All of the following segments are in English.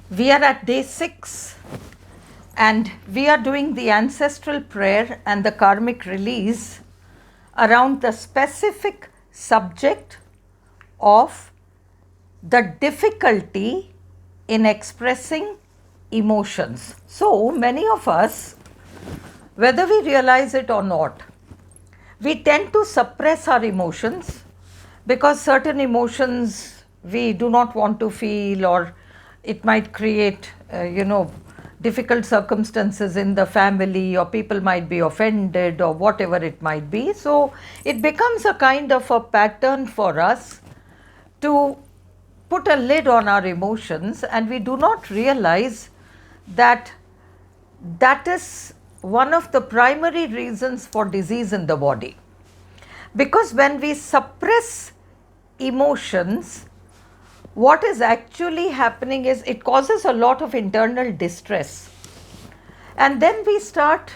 We are at day 6 and we are doing the ancestral prayer and the karmic release around the specific subject of the difficulty in expressing emotions. So many of us, whether we realize it or not, we tend to suppress our emotions because certain emotions we do not want to feel, or it might create, difficult circumstances in the family, or people might be offended, or whatever it might be. So it becomes a kind of a pattern for us to put a lid on our emotions, and we do not realize that that is one of the primary reasons for disease in the body. Because when we suppress emotions, what is actually happening is it causes a lot of internal distress. And then we start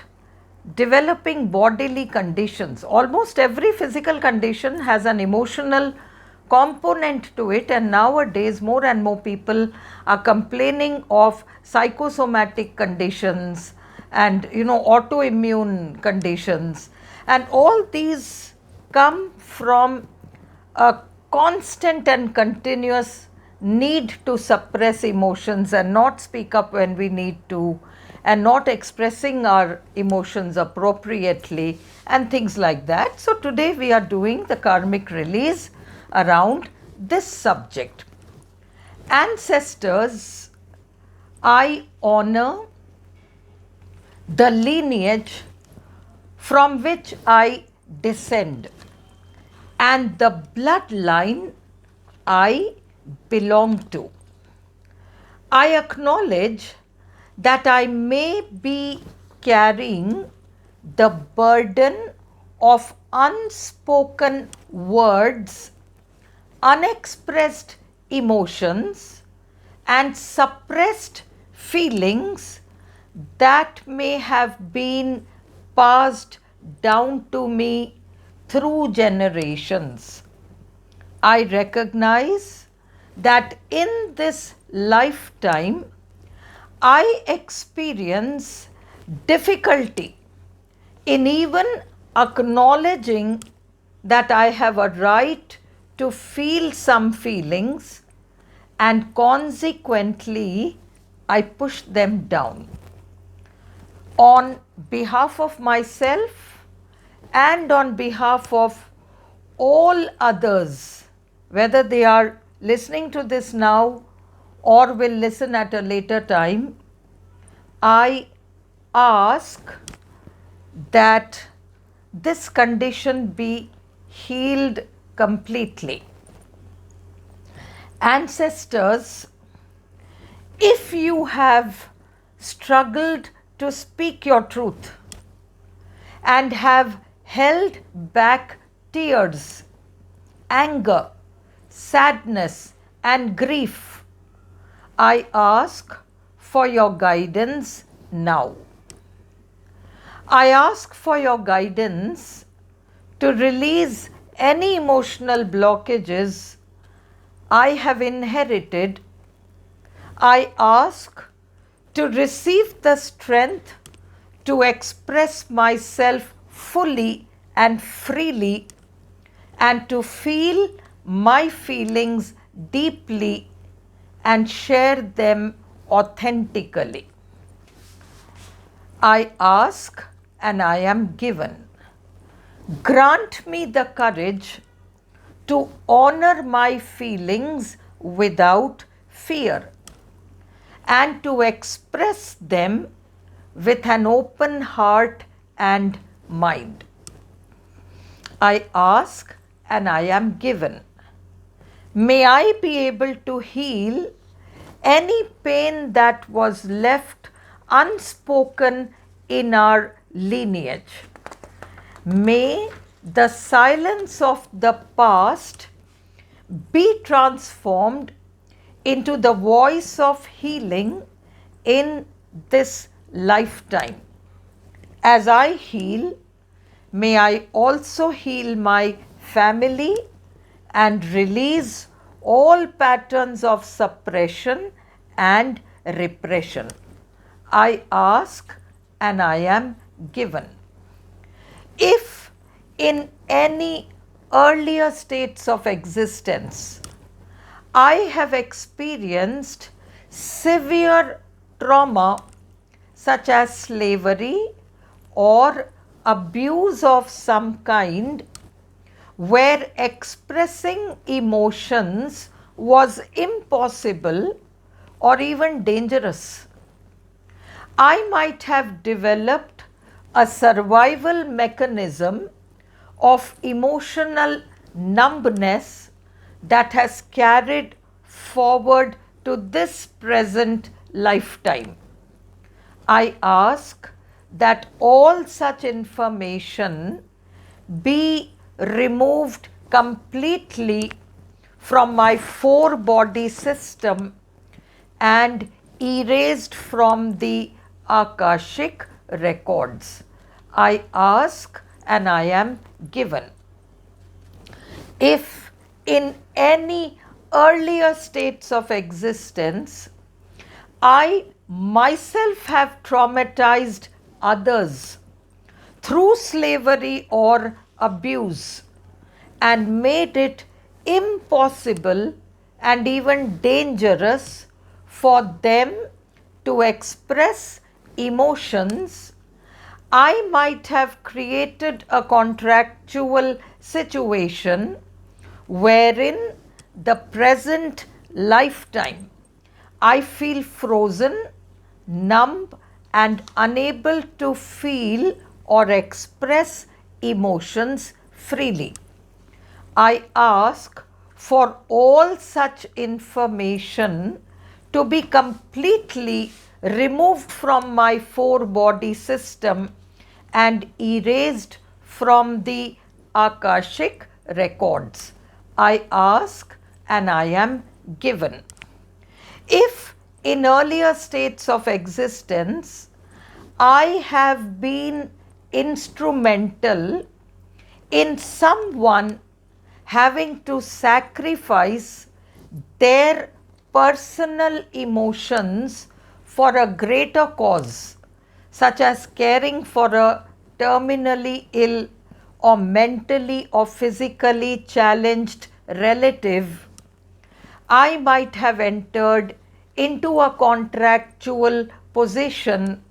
developing bodily conditions. Almost every physical condition has an emotional component to it, and nowadays more and more people are complaining of psychosomatic conditions and autoimmune conditions, and all these come from a constant and continuous need to suppress emotions and not speak up when we need to, and not expressing our emotions appropriately, and things like that. So today we are doing the karmic release around this subject. Ancestors, I honor the lineage from which I descend and the bloodline I belong to. I acknowledge that I may be carrying the burden of unspoken words, unexpressed emotions, and suppressed feelings that may have been passed down to me through generations. I recognize that in this lifetime, I experience difficulty in even acknowledging that I have a right to feel some feelings, and consequently, I push them down. On behalf of myself and on behalf of all others, whether they are listening to this now or will listen at a later time, I ask that this condition be healed completely. Ancestors, if you have struggled to speak your truth and have held back tears, anger, sadness, and grief, I ask for your guidance now. I ask for your guidance to release any emotional blockages I have inherited. I ask to receive the strength to express myself fully and freely, and to feel my feelings deeply and share them authentically. I ask and I am given. Grant me the courage to honor my feelings without fear and to express them with an open heart and mind. I ask and I am given. May I be able to heal any pain that was left unspoken in our lineage. May the silence of the past be transformed into the voice of healing in this lifetime. As I heal, may I also heal my family and release all patterns of suppression and repression. I ask and I am given. If in any earlier states of existence I have experienced severe trauma such as slavery or abuse of some kind, where expressing emotions was impossible or even dangerous, I might have developed a survival mechanism of emotional numbness that has carried forward to this present lifetime. I ask that all such information be removed completely from my four body system and erased from the Akashic records. I ask and I am given. If in any earlier states of existence I myself have traumatized others through slavery or abuse and made it impossible and even dangerous for them to express emotions, I might have created a contractual situation wherein the present lifetime I feel frozen, numb and unable to feel or express emotions freely. I ask for all such information to be completely removed from my four body system and erased from the Akashic records. I ask and I am given. If in earlier states of existence I have been instrumental in someone having to sacrifice their personal emotions for a greater cause, such as caring for a terminally ill or mentally or physically challenged relative, I might have entered into a contractual position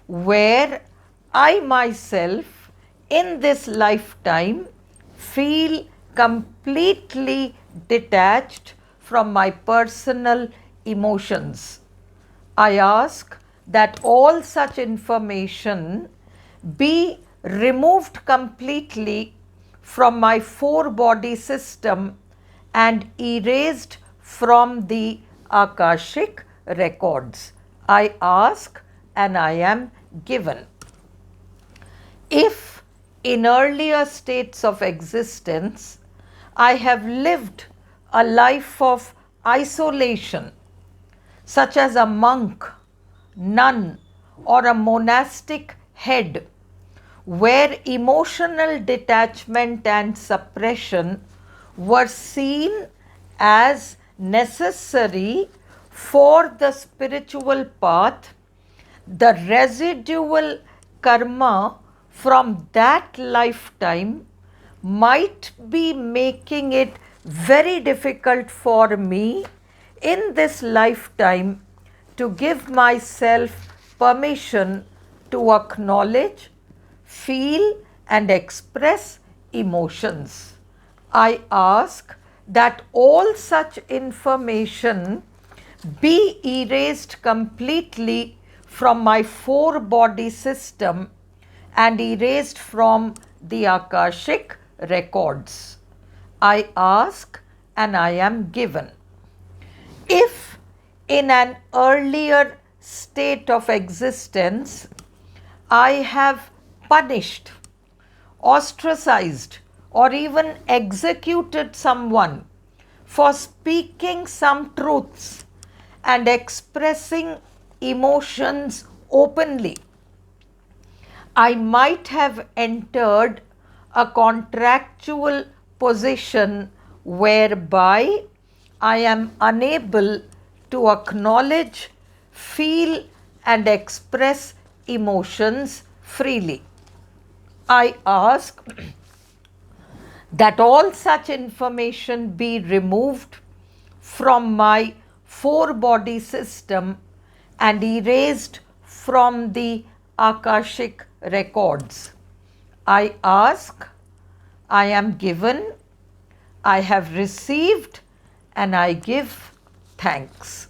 where I myself in this lifetime feel completely detached from my personal emotions. I ask that all such information be removed completely from my four body system and erased from the Akashic records. I ask and I am given. If in earlier states of existence I have lived a life of isolation, such as a monk, nun, or a monastic head, where emotional detachment and suppression were seen as necessary for the spiritual path, the residual karma from that lifetime might be making it very difficult for me in this lifetime to give myself permission to acknowledge, feel and express emotions. I ask that all such information be erased completely from my four body system and erased from the Akashic records. I ask and I am given. If in an earlier state of existence I have punished, ostracized or even executed someone for speaking some truths and expressing emotions openly, I might have entered a contractual position whereby I am unable to acknowledge, feel and express emotions freely. I ask that all such information be removed from my four-body system and erased from the Akashic records. I ask, I am given, I have received, and I give thanks.